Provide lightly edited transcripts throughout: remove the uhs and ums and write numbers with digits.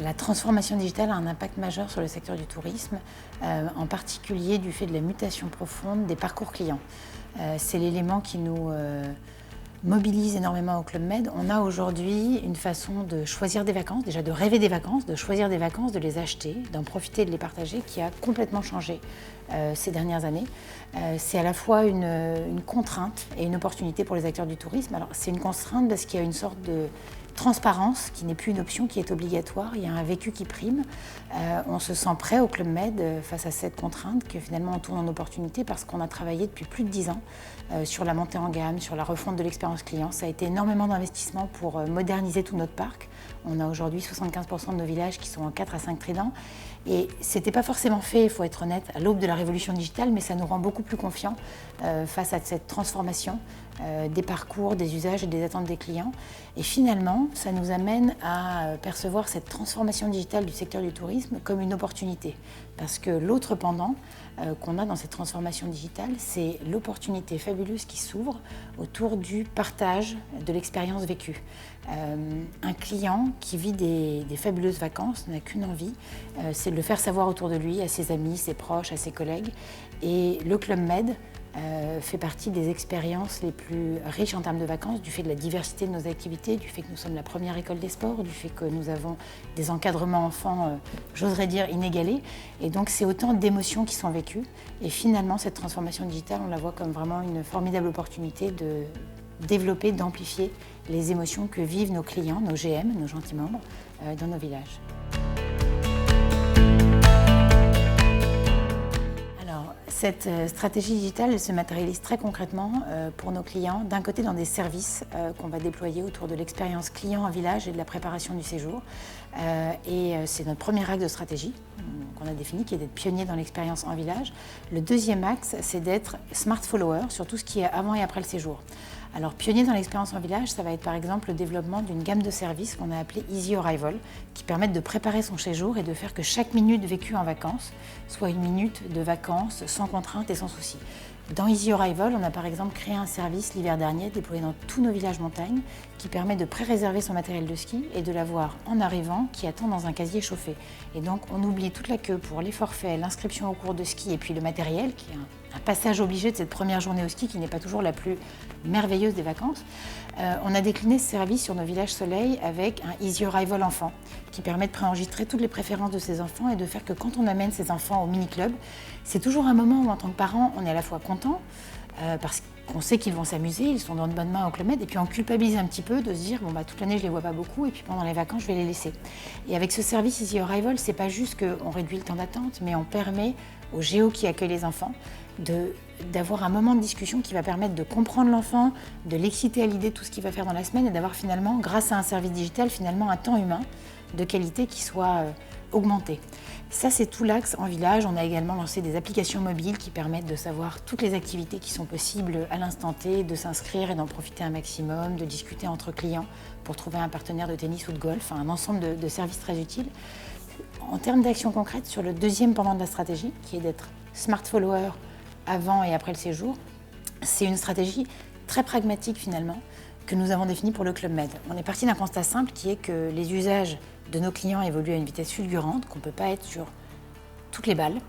La transformation digitale a un impact majeur sur le secteur du tourisme, en particulier du fait de la mutation profonde des parcours clients. C'est l'élément qui nous mobilise énormément au Club Med. On a aujourd'hui une façon de choisir des vacances, déjà de rêver des vacances, de choisir des vacances, de les acheter, d'en profiter et de les partager, qui a complètement changé ces dernières années. C'est à la fois une contrainte et une opportunité pour les acteurs du tourisme. Alors c'est une contrainte parce qu'il y a une sorte de transparence qui n'est plus une option, qui est obligatoire. Il y a un vécu qui prime. On se sent prêt au Club Med face à cette contrainte que finalement on tourne en opportunité parce qu'on a travaillé depuis plus de 10 ans sur la montée en gamme, sur la refonte de l'expérience client. Ça a été énormément d'investissement pour moderniser tout notre parc. On a aujourd'hui 75% de nos villages qui sont en 4 à 5 tridents. Et ce n'était pas forcément fait, il faut être honnête, à l'aube de la révolution digitale, mais ça nous rend beaucoup plus confiants face à cette transformation des parcours, des usages et des attentes des clients. Et finalement, ça nous amène à percevoir cette transformation digitale du secteur du tourisme comme une opportunité. Parce que l'autre pendant qu'on a dans cette transformation digitale, c'est l'opportunité fabuleuse qui s'ouvre autour du partage de l'expérience vécue. Un client qui vit des fabuleuses vacances n'a qu'une envie, c'est de le faire savoir autour de lui, à ses amis, ses proches, à ses collègues. Et le Club Med fait partie des expériences les plus riches en termes de vacances, du fait de la diversité de nos activités, du fait que nous sommes la première école des sports, du fait que nous avons des encadrements enfants, j'oserais dire, inégalés. Et donc c'est autant d'émotions qui sont vécues. Et finalement, cette transformation digitale, on la voit comme vraiment une formidable opportunité de développer, d'amplifier les émotions que vivent nos clients, nos GM, nos gentils membres, dans nos villages. Cette stratégie digitale, elle se matérialise très concrètement pour nos clients, d'un côté dans des services qu'on va déployer autour de l'expérience client en village et de la préparation du séjour. Et c'est notre premier axe de stratégie qu'on a défini, qui est d'être pionnier dans l'expérience en village. Le deuxième axe, c'est d'être smart follower sur tout ce qui est avant et après le séjour. Alors, pionnier dans l'expérience en village, ça va être par exemple le développement d'une gamme de services qu'on a appelée Easy Arrival, qui permettent de préparer son séjour et de faire que chaque minute vécue en vacances soit une minute de vacances sans contrainte et sans souci. Dans Easy Arrival, on a par exemple créé un service l'hiver dernier déployé dans tous nos villages montagnes qui permet de pré-réserver son matériel de ski et de l'avoir en arrivant qui attend dans un casier chauffé. Et donc on oublie toute la queue pour les forfaits, l'inscription au cours de ski et puis le matériel qui est un passage obligé de cette première journée au ski qui n'est pas toujours la plus merveilleuse des vacances. On a décliné ce service sur nos villages soleil avec un Easy Arrival enfant qui permet de préenregistrer toutes les préférences de ses enfants et de faire que quand on amène ses enfants au mini-club, c'est toujours un moment où en tant que parent, on est à la fois content parce qu'on sait qu'ils vont s'amuser, ils sont dans de bonnes mains au Club Med, et puis on culpabilise un petit peu de se dire toute l'année je les vois pas beaucoup et puis pendant les vacances je vais les laisser. Et avec ce service Easy Arrival, c'est pas juste qu'on réduit le temps d'attente, mais on permet aux géos qui accueillent les enfants d'avoir un moment de discussion qui va permettre de comprendre l'enfant, de l'exciter à l'idée de tout ce qu'il va faire dans la semaine et d'avoir finalement, grâce à un service digital, finalement un temps humain de qualité qui soit augmenté. Ça, c'est tout l'axe en village. On a également lancé des applications mobiles qui permettent de savoir toutes les activités qui sont possibles à l'instant T, de s'inscrire et d'en profiter un maximum, de discuter entre clients pour trouver un partenaire de tennis ou de golf, un ensemble de services très utiles. En termes d'action concrète, sur le deuxième pendant de la stratégie, qui est d'être smart follower avant et après le séjour, c'est une stratégie très pragmatique finalement que nous avons définie pour le Club Med. On est parti d'un constat simple qui est que les usages de nos clients évoluent à une vitesse fulgurante, qu'on ne peut pas être sur toutes les balles,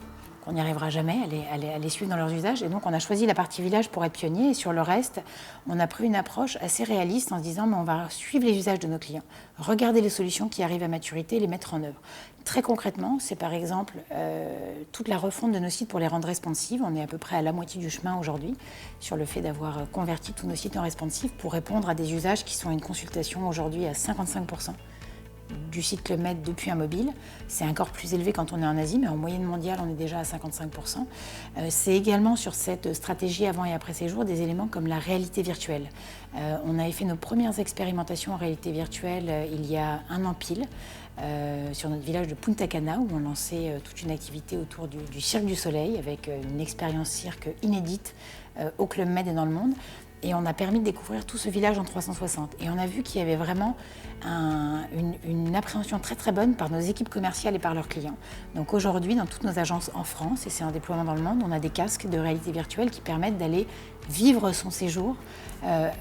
qu'on n'y arrivera jamais à les suivre dans leurs usages. Et donc on a choisi la partie village pour être pionnier et sur le reste, on a pris une approche assez réaliste en se disant mais on va suivre les usages de nos clients, regarder les solutions qui arrivent à maturité et les mettre en œuvre. Très concrètement, c'est par exemple toute la refonte de nos sites pour les rendre responsives. On est à peu près à la moitié du chemin aujourd'hui sur le fait d'avoir converti tous nos sites en responsive pour répondre à des usages qui sont une consultation aujourd'hui à 55% du site Club Med depuis un mobile. C'est encore plus élevé quand on est en Asie, mais en moyenne mondiale, on est déjà à 55%. C'est également sur cette stratégie avant et après séjour des éléments comme la réalité virtuelle. On avait fait nos premières expérimentations en réalité virtuelle il y a un an pile, sur notre village de Punta Cana, où on lançait toute une activité autour du Cirque du Soleil, avec une expérience cirque inédite au Club Med et dans le monde. Et on a permis de découvrir tout ce village en 360. Et on a vu qu'il y avait vraiment une appréhension très très bonne par nos équipes commerciales et par leurs clients. Donc aujourd'hui, dans toutes nos agences en France, et c'est un déploiement dans le monde, on a des casques de réalité virtuelle qui permettent d'aller vivre son séjour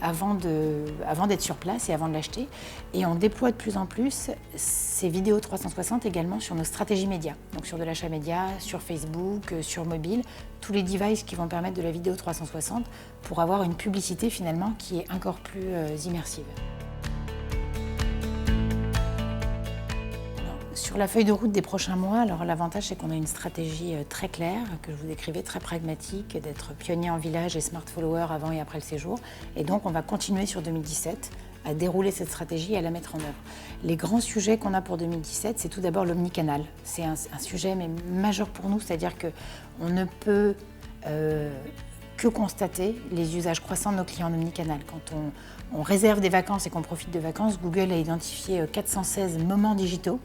avant d'être sur place et avant de l'acheter. Et on déploie de plus en plus ces vidéos 360 également sur nos stratégies médias, donc sur de l'achat média, sur Facebook, sur mobile, tous les devices qui vont permettre de la vidéo 360 pour avoir une publicité finalement qui est encore plus immersive. Sur la feuille de route des prochains mois, alors l'avantage c'est qu'on a une stratégie très claire, que je vous décrivais, très pragmatique, d'être pionnier en village et smart follower avant et après le séjour. Et donc on va continuer sur 2017 à dérouler cette stratégie et à la mettre en œuvre. Les grands sujets qu'on a pour 2017, c'est tout d'abord l'omnicanal. C'est un sujet mais majeur pour nous, c'est-à-dire qu'on ne peut que constater les usages croissants de nos clients en omnicanal. Quand on réserve des vacances et qu'on profite de vacances, Google a identifié 416 moments digitaux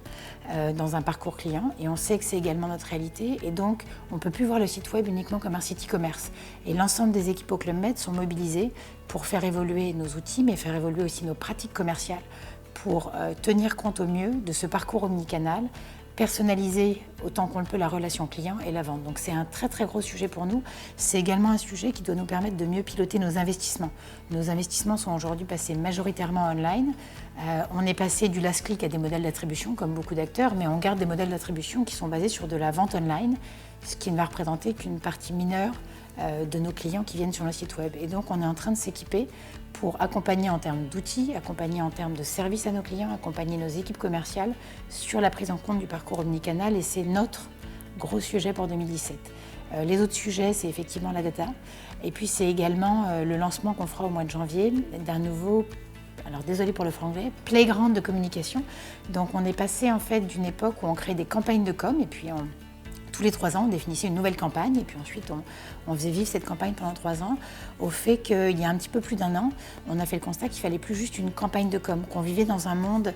dans un parcours client et on sait que c'est également notre réalité et donc on ne peut plus voir le site web uniquement comme un site e-commerce. Et l'ensemble des équipes au Club Med sont mobilisées pour faire évoluer nos outils mais faire évoluer aussi nos pratiques commerciales pour tenir compte au mieux de ce parcours omnicanal, personnaliser autant qu'on le peut la relation client et la vente. Donc c'est un très très gros sujet pour nous. C'est également un sujet qui doit nous permettre de mieux piloter nos investissements. Nos investissements sont aujourd'hui passés majoritairement online. On est passé du last click à des modèles d'attribution comme beaucoup d'acteurs, mais on garde des modèles d'attribution qui sont basés sur de la vente online, ce qui ne va représenter qu'une partie mineure de nos clients qui viennent sur le site web. Et donc on est en train de s'équiper pour accompagner en termes d'outils, accompagner en termes de services à nos clients, accompagner nos équipes commerciales sur la prise en compte du parcours omnicanal et c'est notre gros sujet pour 2017. Les autres sujets, c'est effectivement la data et puis c'est également le lancement qu'on fera au mois de janvier d'un nouveau, alors désolé pour le franglais, playground de communication. Donc on est passé en fait d'une époque où on crée des campagnes de com et puis tous les 3 ans, on définissait une nouvelle campagne et puis ensuite on faisait vivre cette campagne pendant 3 ans au fait qu'il y a un petit peu plus d'1 an, on a fait le constat qu'il fallait plus juste une campagne de com, qu'on vivait dans un monde,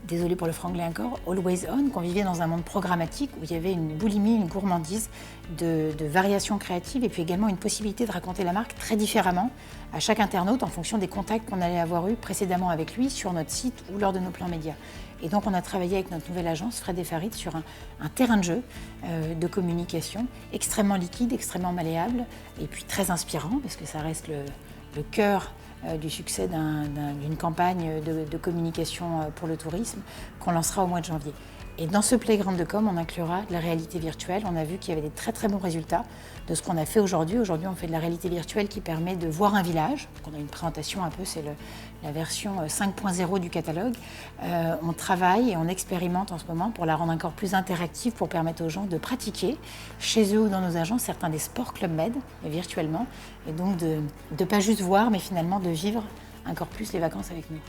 désolé pour le franglais encore, always on, qu'on vivait dans un monde programmatique où il y avait une boulimie, une gourmandise de variations créatives et puis également une possibilité de raconter la marque très différemment à chaque internaute en fonction des contacts qu'on allait avoir eus précédemment avec lui sur notre site ou lors de nos plans médias. Et donc on a travaillé avec notre nouvelle agence, Fred & Farid, sur un terrain de jeu de communication extrêmement liquide, extrêmement malléable et puis très inspirant parce que ça reste le cœur du succès d'une campagne de communication pour le tourisme qu'on lancera au mois de janvier. Et dans ce playground de com, on inclura de la réalité virtuelle. On a vu qu'il y avait des très très bons résultats de ce qu'on a fait aujourd'hui. Aujourd'hui, on fait de la réalité virtuelle qui permet de voir un village. Donc, on a une présentation un peu, c'est la version 5.0 du catalogue. On travaille et on expérimente en ce moment pour la rendre encore plus interactive, pour permettre aux gens de pratiquer chez eux ou dans nos agences certains des sports Club Med, virtuellement. Et donc de ne pas juste voir, mais finalement de vivre encore plus les vacances avec nous.